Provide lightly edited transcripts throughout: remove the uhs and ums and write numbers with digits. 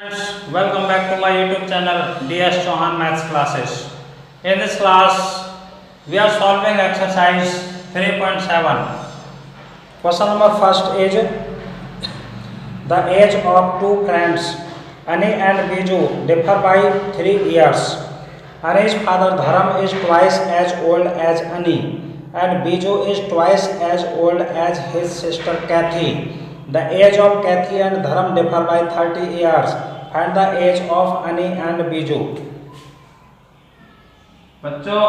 Friends, welcome back to my YouTube channel DS Chauhan Maths Classes. In this class, we are solving exercise 3.7. Question number first is the age of two friends Ani and Biju differ by 3 years. Ani's father Dharam is twice as old as Ani and Biju is twice as old as his sister Kathy. The age of Kathy and Dharam differ by 30 years. Find the age of Ani and Biju. बच्चों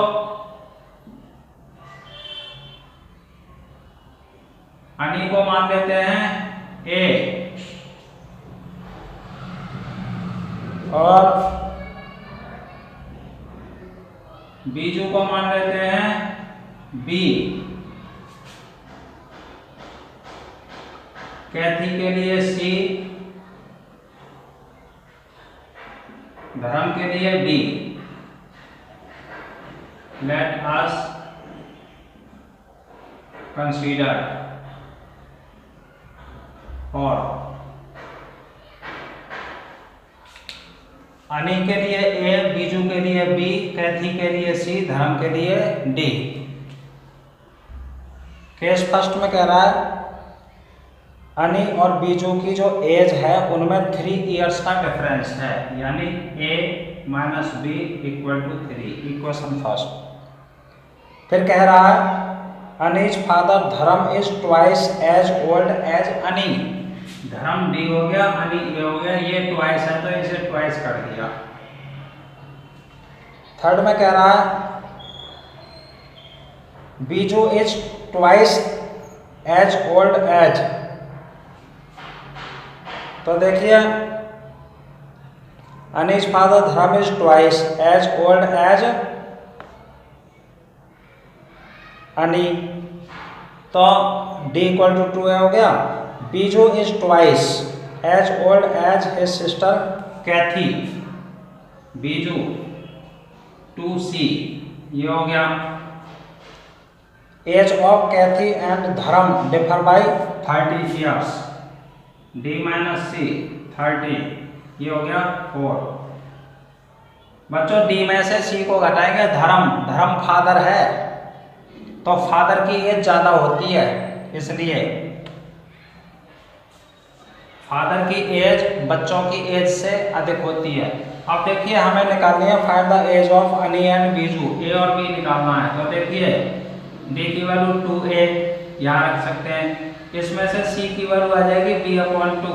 अनि को मान लेते हैं ए और बीजू को मान लेते हैं बी। कैथी के लिए सी, धर्म के लिए डी। लेट अस कंसीडर और अनि के लिए ए, बीजू के लिए बी, कैथी के लिए सी, धर्म के लिए डी। केस फर्स्ट में कह रहा है अनि और बीजू की जो एज है उनमें 3 इयर्स का डिफरेंस है, यानी a minus B equal to 3। Equation first. फिर कह रहा है Ani's father Dharm is twice as old as Ani. Dharm D हो गया, अनि ए हो गया, ये ट्वाइस है तो इसे ट्वाइस कर दिया। थर्ड में कह रहा है Biju is twice as old as. तो देखिए Annie's father Dharm is twice as old as Annie, तो डी इक्वल टू 2 हो गया। Biju is twice as old as his sister Kathy. Biju 2c, ये हो गया। Age of Kathy and Dharm differ by 30 years. D minus C 30, ये हो गया 4। बच्चों डी में से सी को घटाएंगे। धर्म फादर है तो फादर की एज ज्यादा होती है, इसलिए फादर की एज बच्चों की एज से अधिक होती है। अब देखिए हमें निकालनी है फाइंड द एज ऑफ अनि एंड बीजू। ए और बी निकालना है। तो देखिए डी की वैल्यू 2a यहाँ रख सकते हैं। इसमें से c की वैल्यू आ जाएगी b/2।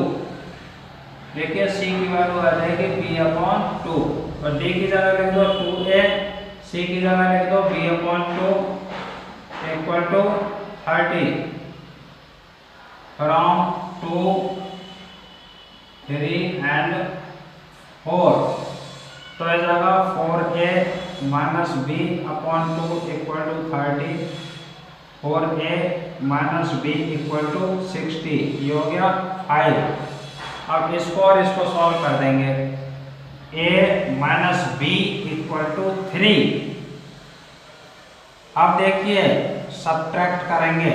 देखिए c की वैल्यू आ जाएगी b/2 और d की जगह लिख दो 2a, c की जगह लिख दो b/2 equal to 30 from 2, 3 and 4। तो इस जगह 4a minus b/2 equal to 30, 4a minus B equal to 60, ये हो गया 5। अब इसको और इसको सॉल्व कर देंगे। a minus B equal to 3। अब देखिए सब्ट्रैक्ट करेंगे,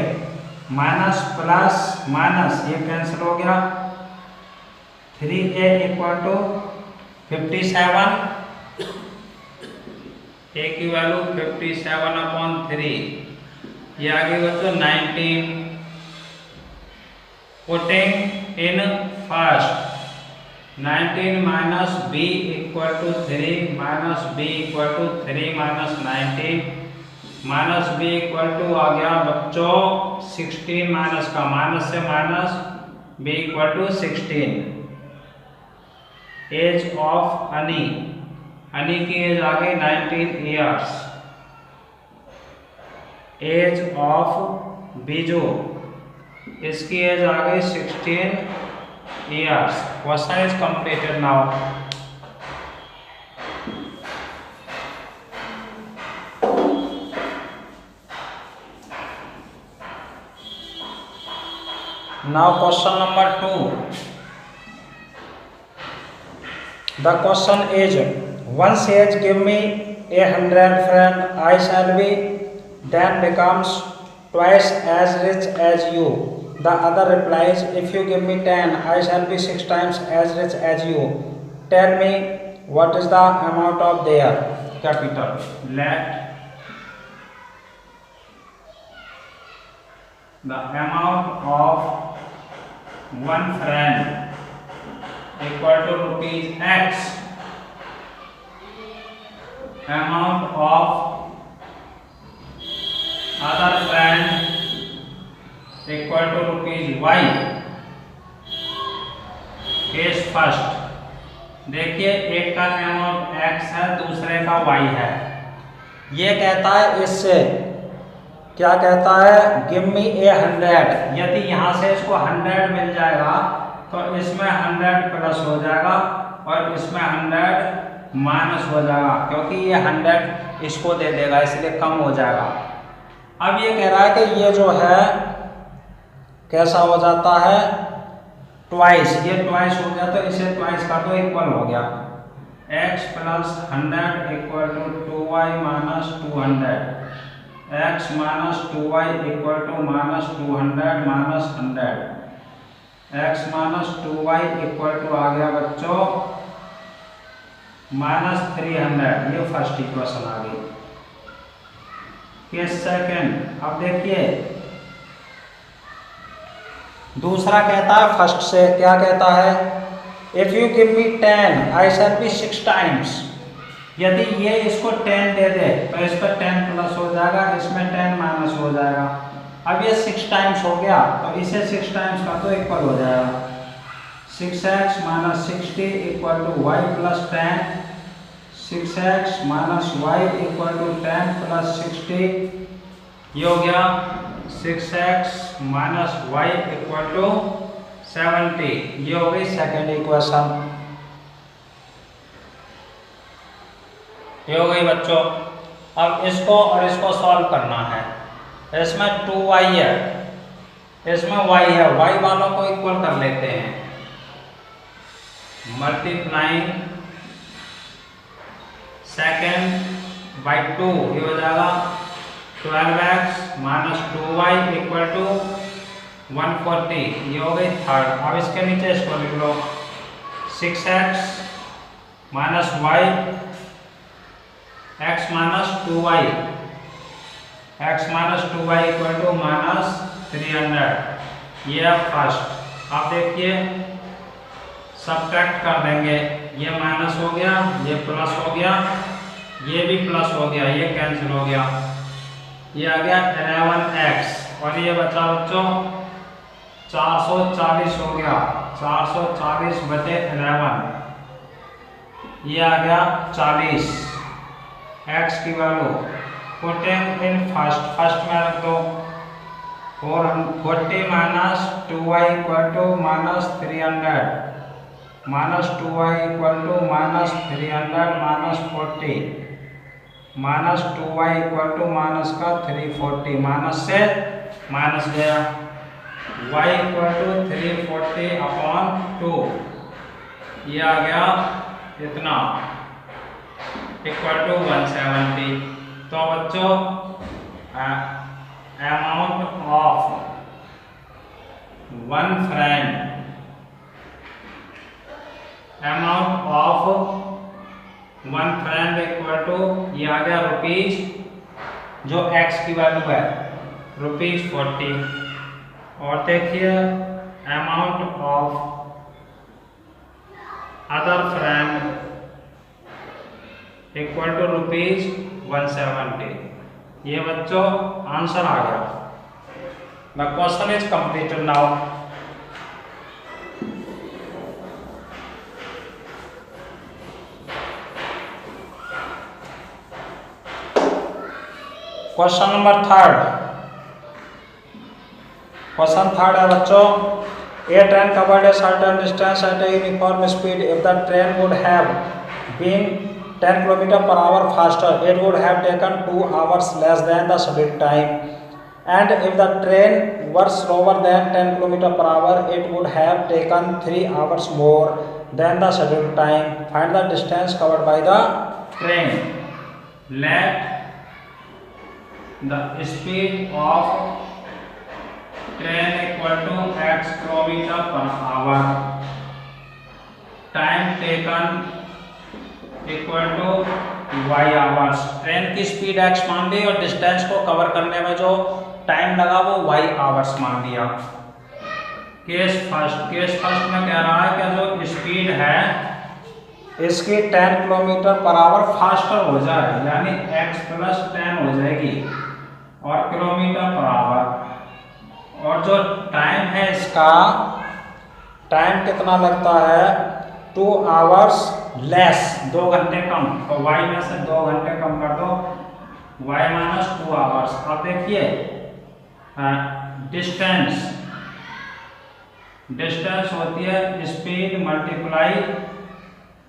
माइनस प्लस माइनस ये कैंसिल हो गया। 3a इक्वल टू 57, a की वैल्यू 57/3, ये आगे बच्चों 19। Putting in first 19 minus B equal to 3 minus B equal to 3 minus 19 minus B equal to आ गया बच्चों 16। माइनस का माइनस से minus, B equal to 16। Age of Annie की एज आ गई 19 ईयर्स। एज ऑफ बीजू, इसकी एज आ गई 16 years. Question is completed now. Now question number 2। The question is one says give me 100 friend I shall be then becomes twice as rich as you. The other replies, if you give me 10, I shall be 6 times as rich as you. tell me what is the amount of their capital. Let the amount of one friend equal to rupees X, amount of other friend equal to rupees Y. Case first, देखिए एक का amount X है, दूसरे का Y है। ये कहता है इससे क्या कहता है, गिव मी ए 100। यदि यहाँ से इसको 100 मिल जाएगा तो इसमें 100 प्लस हो जाएगा और इसमें 100 माइनस हो जाएगा, क्योंकि ये 100 इसको दे देगा इसलिए कम हो जाएगा। अब ये कह रहा है कि ये जो है कैसा हो जाता है, ट्वाइस। ये ट्वाइस हो गया तो इसे ट्वाइस का तो इक्वल हो गया। x plus 100 equal to 2y minus 200। x minus 2y equal to minus 200 minus 100। x minus 2y equal to आ गया बच्चों माइनस 300। ये फर्स्ट इक्वेशन आ गई। केस सेकंड, अब देखिए दूसरा कहता है फर्स्ट से, क्या कहता है, if you give me 10 I shall be 6 times. यदि ये इसको 10 दे दे तो इस पर 10 प्लस हो जाएगा, इसमें 10 माइनस हो जाएगा। अब ये 6 टाइम्स हो गया तो इसे 6 टाइम्स का तो इक्वल हो जाएगा। 6x minus 60 equal to y plus 10। 6x minus y equal to 10 plus 60। ये हो गया 6x minus y equal to 70। ये हो गई सेकेंड इक्वेशन। ये हो गई बच्चों। अब इसको और इसको सॉल्व करना है। इसमें 2y है, इसमें y है, y वालों को इक्वल कर लेते हैं। मल्टीप्लाइंग सेकेंड बाई 2, ये हो जाएगा 12x minus 2y equal to 140। ये हो गई थर्ड। अब इसके नीचे इसको लिख लो 6x minus y x minus 2y, x minus 2y equal to minus 300। ये फर्स्ट। अब देखिए सब्ट्रैक्ट कर देंगे, ये माइनस हो गया, ये प्लस हो गया, ये भी प्लस हो गया, ये कैंसिल हो गया। ये आ गया 11x और ये बचा बच्चों 440 हो गया। 440 बटे 11, ये आ गया 40। x की वैल्यू पुटिंग इन फर्स्ट में रख दो। 40 minus 2y equal to minus 300 minus 2y equal to minus 300 minus 40 minus 2y equal to minus का 340। माइनस से माइनस गया, y इक्वल टू 340 अपॉन 2। ये आ गया इतना इक्वल टू 170। तो बच्चों amount of one friend, amount of one friend equal to, ये आ गया रुपीज, जो x की वैल्यू है रुपीज 40। और देखिए amount of other friend equal to rupees 170। ये बच्चों आंसर आ गया। The question is completed now. Question number third. Question third है बच्चों, a train covered a certain distance at a uniform speed. If the train would have been 10 km/h faster, it would have taken 2 hours less than the scheduled time. And if the train were slower than 10 km/h, it would have taken 3 hours more than the scheduled time. Find the distance covered by the train. Let the speed of train equal to x km/h time taken equal to Y hours. Train की speed x मान ली और distance को cover करने में जो time लगा वो y hours मान लिया। केस फर्स्ट में कह रहा है कि जो स्पीड है इसकी 10 किलोमीटर पर आवर फास्टर हो जाए, यानी x प्लस 10 हो जाएगी और किलोमीटर पर आवर। और जो टाइम है इसका टाइम कितना लगता है 2 आवर्स लेस, 2 घंटे कम। तो y में से 2 घंटे कम कर दो, y माइनस 2 आवर्स। अब देखिए डिस्टेंस होती है स्पीड मल्टीप्लाई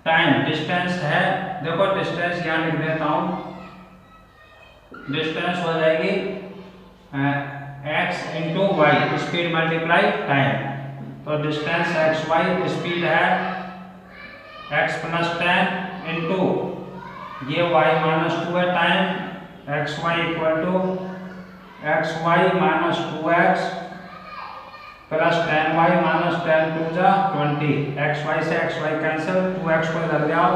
टाइम। डिस्टेंस है, देखो डिस्टेंस यहाँ लिख देता हूँ, डिस्टेंस हो जाएगी x into Y, speed multiply time. तो डिस्टेंस एक्स वाई, स्पीड है x प्लस 10 इंटू ये y माइनस 2 है time, X Y equal to X Y minus 2x plus 10y minus 10 to जा 20। एक्स वाई से X Y cancel, 2x को इधर ले आओ,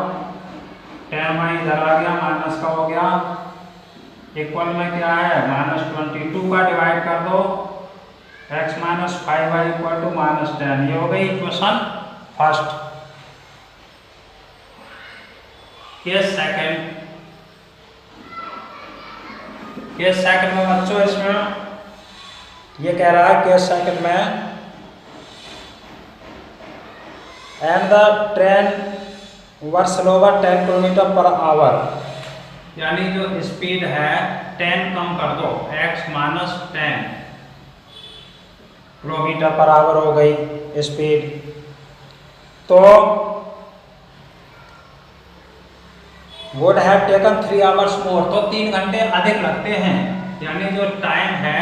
10y इधर आ गया, माइनस का हो गया, इक्वल में क्या है माइनस 22 का डिवाइड कर दो, x minus 5y equal to minus 10। ये हो गई इक्वेशन फर्स्ट। केस सेकंड में बच्चों इसमें ये कह रहा है केस सेकंड में and the train were slower 10 kilometre per hour, यानी जो स्पीड है 10 कम कर दो, x minus 10 kilometre per hour हो गई स्पीड। तो वुड हैव टेकन 3 आवर्स मोर, तो 3 घंटे अधिक लगते हैं, यानी जो टाइम है,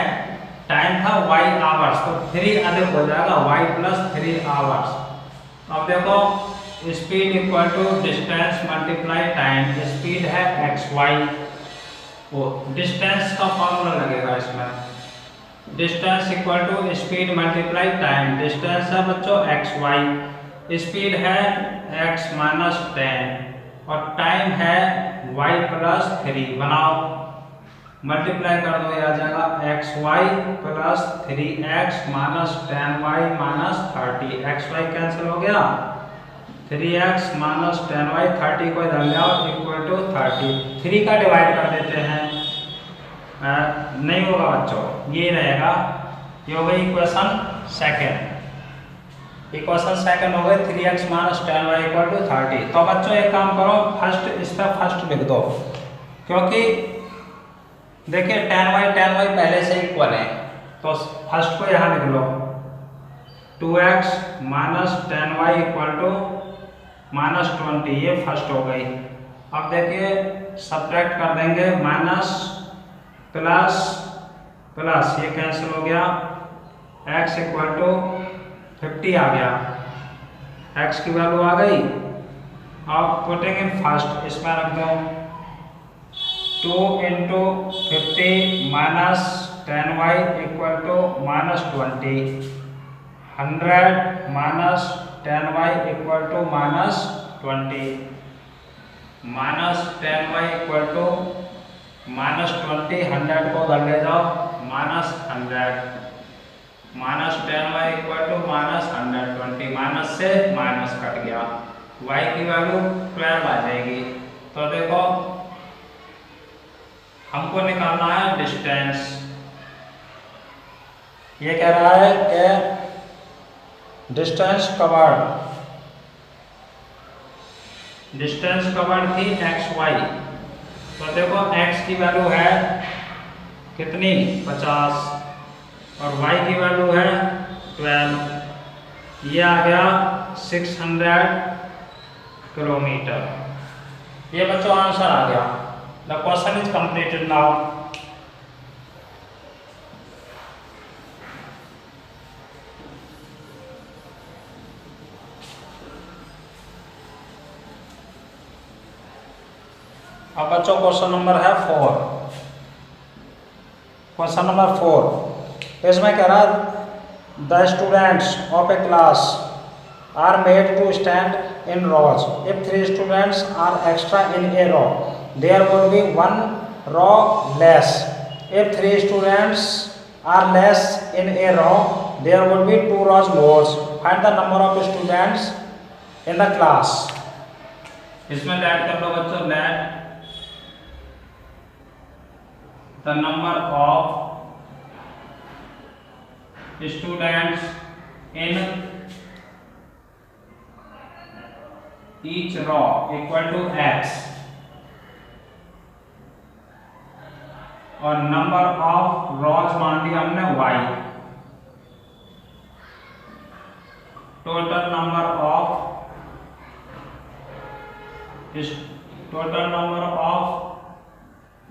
टाइम था y आवर्स, तो 3 अधिक हो जाएगा y प्लस 3 आवर्स। अब देखो speed equal to distance multiply time, speed है एक्स वाई, वो डिस्टेंस का फॉर्मूला लगेगा इसमें, distance equal to speed multiply time. Distance है बच्चों एक्स वाई, स्पीड है एक्स माइनस 10 और टाइम है वाई प्लस 3। बनाओ, मल्टीप्लाई कर दो, ये आ जाएगा X Y plus 3x minus 10y minus 30। X Y cancel हो गया, 3x माइनस 10y, 30 को इधर ले आओ इक्वल टू 30। 3 का डिवाइड कर देते हैं, नहीं होगा बच्चों, ये रहेगा। ये हो गई इक्वेशन सेकेंड। इक्वेशन सेकेंड हो गई 3x minus 10y equal to 30। तो बच्चों एक काम करो, फर्स्ट इसका फर्स्ट लिख दो, क्योंकि देखिए 10y पहले से इक्वल है, तो फर्स्ट को यहाँ लिख लो, 2x minus 10y equal to minus 20, ये फर्स्ट हो गई। अब देखिए सब्ट्रैक्ट कर देंगे, माइनस प्लस प्लस ये कैंसिल हो गया, x इक्वल टू 50 आ गया, x की वैल्यू आ गई। अब पुटिंग इन फर्स्ट, इसमें रख दो 2 into 50 minus 10y equal to minus 20, 100 minus 10y equal to minus 20, minus 10y equal to minus 20, 100 को उधर ले जाओ, minus 100, minus 10y equal to minus 120, minus से माइनस कट गया, y की वैल्यू 12 आ जाएगी। तो देखो हमको निकालना है डिस्टेंस। ये कह रहा है कि डिस्टेंस कवर्ड, डिस्टेंस कवर्ड थी एक्स वाई, तो देखो x की वैल्यू है कितनी 50 और y की वैल्यू है 12, ये आ गया 600 किलोमीटर। ये बच्चों आंसर आ गया। The question is completed now. अब बच्चों क्वेश्चन नंबर है 4। क्वेश्चन नंबर 4 इसमें कह रहा है the students of A class are made to stand in rows. If 3 students are extra in a row, there will be 1 row less. If 3 students are less in a row, there will be 2 rows more. Find the number of students in the class. इसमें add कर दो बच्चों, late the number of students in each row equal to x और number of rows मान दिया हमने y. total number of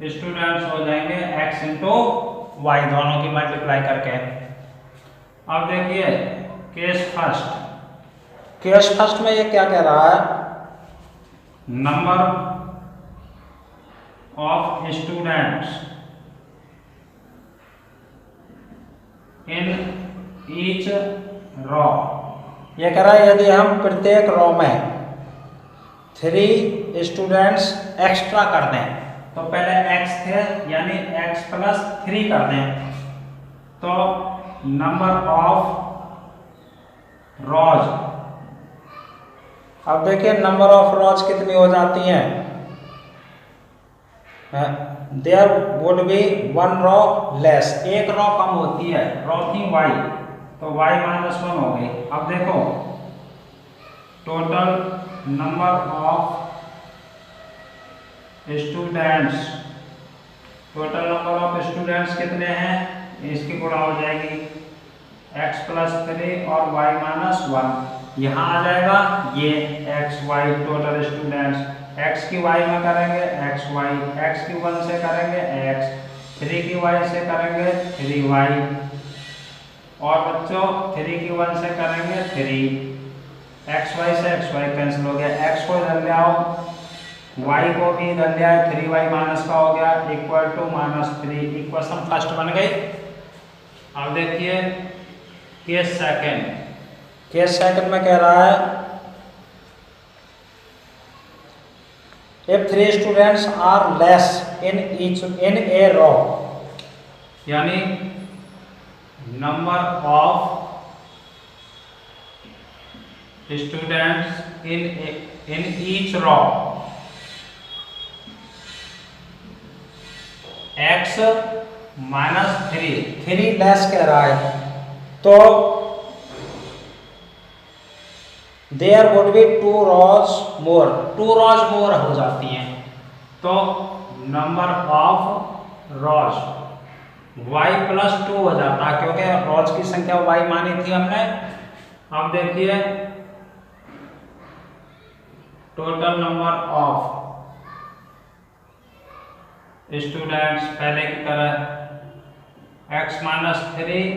students हो जाएंगे x इंटू वाई, दोनों की मल्टीप्लाई करके. अब देखिए केस फर्स्ट में ये क्या कह रहा है, number of students in each row. ये कह रहा है यदि हम प्रत्येक रो में 3 स्टूडेंट्स एक्स्ट्रा कर दें, तो पहले x थे यानी x प्लस 3 कर दें, तो नंबर ऑफ रोज. अब देखिए नंबर ऑफ रोज कितनी हो जाती हैं. There would be 1 row less, एक रो कम होती है, रो थी y, तो y -1 हो गई. अब देखो total number of students, total number of students कितने हैं, इसकी गुणा हो जाएगी x प्लस 3 और y -1. यहाँ आ जाएगा ये x y total students, x की y में करेंगे x y, x की 1 से करेंगे x, 3 की y से करेंगे 3y, और बच्चों 3 की 1 से करेंगे 3. xy से xy कैंसिल हो गया, x को इधर ले आओ, y को भी इधर ले आए, 3y माइनस का हो गया इक्वल टू -3. इक्वेशन फर्स्ट बन गई. अब देखिए केस सेकंड में कह रहा है if 3 students are less in a row, यानी number of students in each row x -3 less कह रहा है, तो there would be 2 rows more, 2 rows more हो जाती हैं, तो नंबर ऑफ rows y + 2 हो जाता है, क्योंकि rows की संख्या y मानी थी हमने. अब देखिए टोटल नंबर ऑफ स्टूडेंट्स पहले की तरह x -3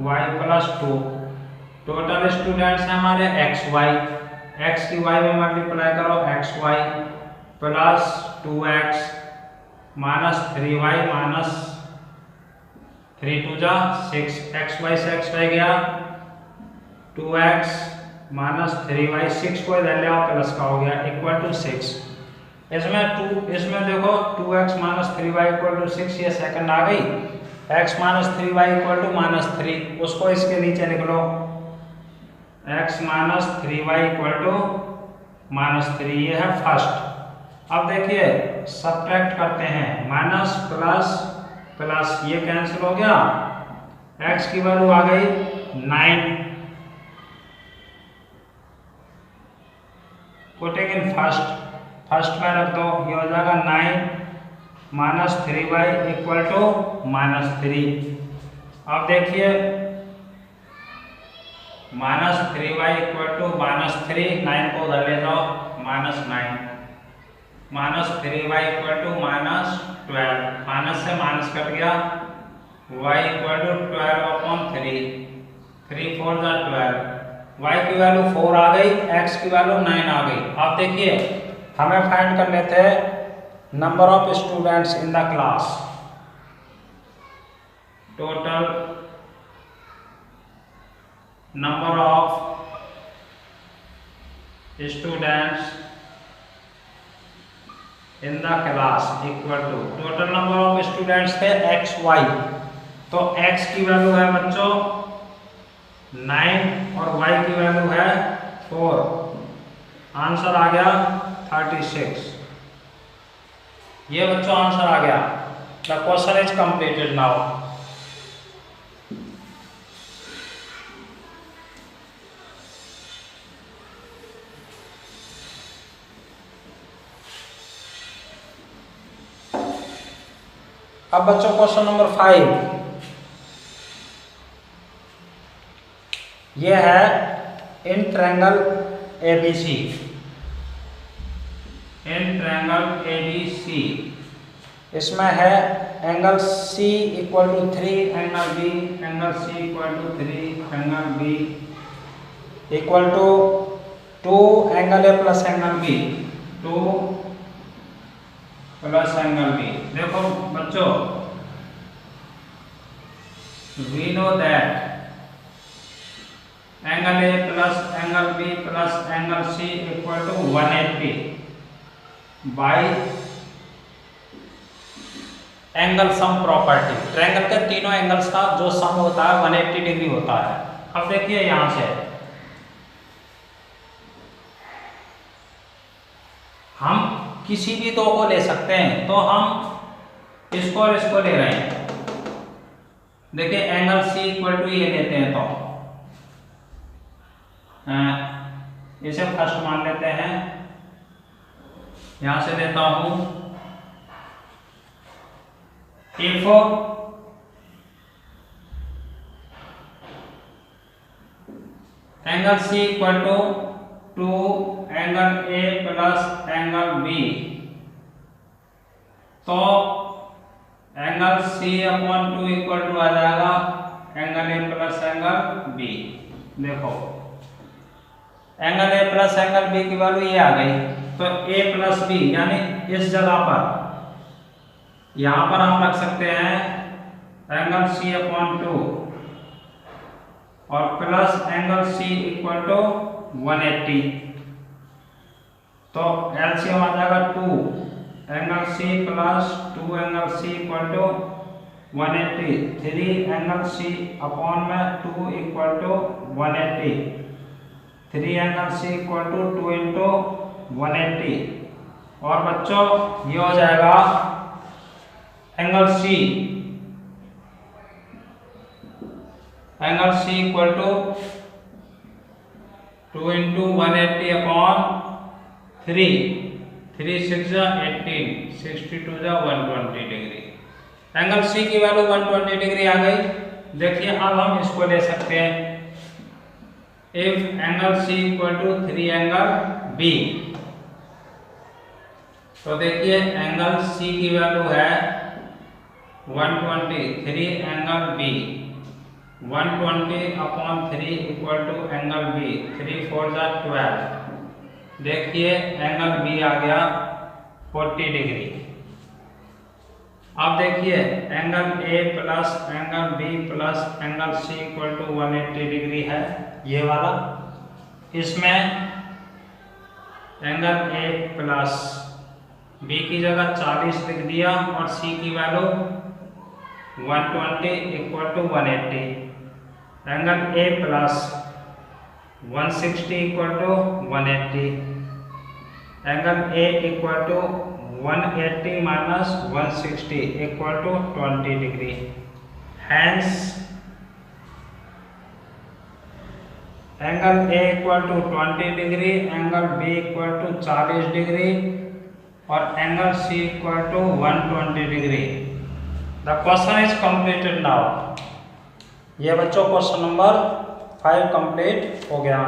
y + 2. टोटल स्टूडेंट्स हैं हमारे xy, x की y में मल्टीप्लाई करो xy प्लस 2x -3y -3 2 जा 6, xy से xy गया 2x -3y, 6 को इधर ले आओ प्लस का हो गया इक्वल टू 6. इसमें देखो 2x -3y = 6, ये सेकंड आ गई. x -3y = -3, उसको इसके नीचे लिख लो, x -3y = -3, ये है फर्स्ट. अब देखिए सब्ट्रैक्ट करते हैं, माइनस प्लस प्लस, ये कैंसिल हो गया, x की वैल्यू आ गई 9. पुटिंग इन फर्स्ट में रख दो, ये हो जाएगा 9 -3y = -3. अब देखिए -3y = -3, 9 को उधर ले जाओ -9, -3y = -12, माइनस से माइनस कट गया, y = 12/3, 3 4 12, y की वैल्यू 4 आ गई, x की वैल्यू 9 आ गई. अब देखिए हमें फाइंड करने थे number of students in the class. Total number of students in the class equal to total number of students थे x y, तो x की वैल्यू है बच्चों 9 और y की वैल्यू है 4। आंसर आ गया 36। ये बच्चों आंसर आ गया। The question is completed now. अब बच्चों क्वेश्चन नंबर 5, यह है in triangle ABC। In triangle ABC इसमें है angle C equal to 3 angle B, angle C equal to 3 angle B equal to 2 angle A plus angle B, 2 plus angle B। देखो बच्चों, we know that angle A plus angle B plus angle C equal to 180 by angle sum property. Triangle के तीनों angles का जो सम होता है 180 degree होता है। अब देखिए यहां से हम किसी भी दो को ले सकते हैं, तो हम इसको और इसको ले रहे हैं। देखिए एंगल C इक्वल टू ये लेते हैं, तो इसे फर्स्ट मान लेते हैं। यहां से लेता हूं if angle C equal to 2 angle A plus angle B, तो angle C upon 2 equal to आ जाएगा angle A plus angle B। देखो angle A plus angle B की वैल्यू ये आ गई, तो A प्लस B यानी इस जगह पर यहां पर हम रख सकते हैं एंगल C अपॉन 2 और plus angle C equal to 180, तो एलसीएम आ जाएगा 2 angle C plus 2 angle C equal to 180, 3 angle C upon में 2 equal to 180, 3 angle C equal to 2 into 180। और बच्चों ये हो जाएगा angle C equal to 2 into 180 upon 3, 3 6 18, 62 120 degree. Angle C की वैल्यू 120 डिग्री आ गई। देखिए अब हम इसको ले सकते हैं if angle C equal to 3 angle B, तो देखिए एंगल C की वैल्यू है 120, 3 angle B 120 upon 3 equal to angle B, 3 4 12। देखिए एंगल B आ गया 40 डिग्री। अब देखिए angle A plus angle B plus angle C equal to 180 degree है ये वाला। इसमें एंगल A प्लस B की जगह 40 लिख दिया और C की value 120 equal to 180। Angle A plus 160 equal to 180, angle A equal to 180 minus 160 equal to 20 degree. Hence angle A equal to 20 degree, angle B equal to 40 degree और angle C equal to 120 degree. The question is completed now. ये बच्चों question number 5 complete हो गया।